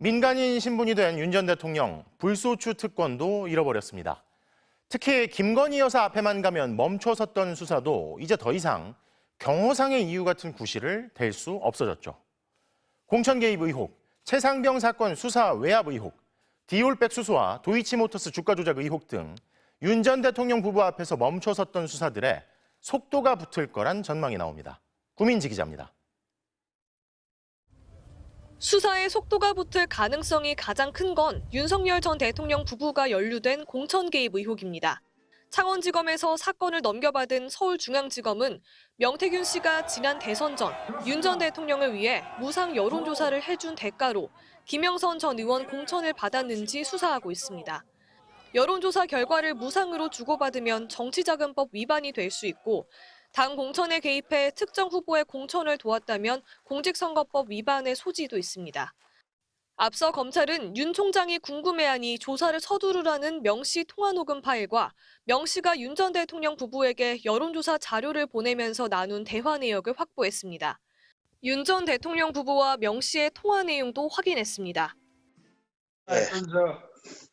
민간인 신분이 된 윤 전 대통령 불소추 특권도 잃어버렸습니다. 특히 김건희 여사 앞에만 가면 멈춰섰던 수사도 이제 더 이상 경호상의 이유 같은 구실을 댈 수 없어졌죠. 공천 개입 의혹, 최상병 사건 수사 외압 의혹, 디올백 수수와 도이치모터스 주가 조작 의혹 등 윤 전 대통령 부부 앞에서 멈춰섰던 수사들에 속도가 붙을 거란 전망이 나옵니다. 구민지 기자입니다. 수사에 속도가 붙을 가능성이 가장 큰 건 윤석열 전 대통령 부부가 연루된 공천 개입 의혹입니다. 창원지검에서 사건을 넘겨받은 서울중앙지검은 명태균 씨가 지난 대선 전 윤 전 대통령을 위해 무상 여론조사를 해준 대가로 김영선 전 의원 공천을 받았는지 수사하고 있습니다. 여론조사 결과를 무상으로 주고받으면 정치자금법 위반이 될 수 있고 당 공천에 개입해 특정 후보의 공천을 도왔다면 공직선거법 위반의 소지도 있습니다. 앞서 검찰은 윤 총장이 궁금해하니 조사를 서두르라는 명 씨 통화 녹음 파일과 명 씨가 윤 전 대통령 부부에게 여론조사 자료를 보내면서 나눈 대화 내역을 확보했습니다. 윤 전 대통령 부부와 명 씨의 통화 내용도 확인했습니다.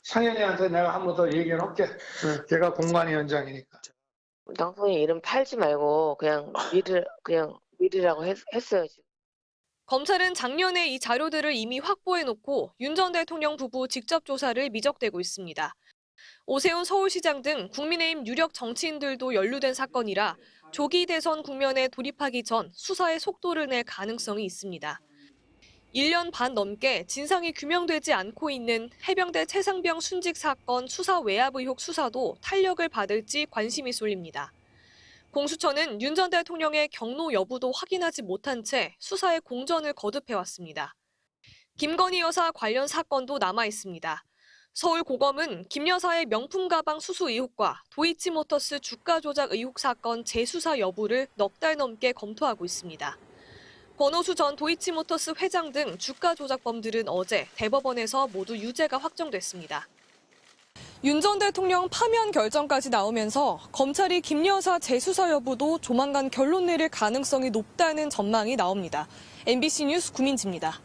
상현이한테 내가 한 번 더 얘기를 할게. 걔가 공관위원장이니까. 당선인 이름 팔지 말고 그냥 미르라고 했어요. 지금. 검찰은 작년에 이 자료들을 이미 확보해놓고 윤 전 대통령 부부 직접 조사를 미적대고 있습니다. 오세훈 서울시장 등 국민의힘 유력 정치인들도 연루된 사건이라 조기 대선 국면에 돌입하기 전 수사의 속도를 낼 가능성이 있습니다. 1년 반 넘게 진상이 규명되지 않고 있는 해병대 최상병 순직 사건 수사 외압 의혹 수사도 탄력을 받을지 관심이 쏠립니다. 공수처는 윤 전 대통령의 경로 여부도 확인하지 못한 채 수사에 공전을 거듭해왔습니다. 김건희 여사 관련 사건도 남아 있습니다. 서울고검은 김 여사의 명품 가방 수수 의혹과 도이치모터스 주가 조작 의혹 사건 재수사 여부를 넉 달 넘게 검토하고 있습니다. 권오수 전 도이치모터스 회장 등 주가 조작범들은 어제 대법원에서 모두 유죄가 확정됐습니다. 윤 전 대통령 파면 결정까지 나오면서 검찰이 김 여사 재수사 여부도 조만간 결론 내릴 가능성이 높다는 전망이 나옵니다. MBC 뉴스 구민지입니다.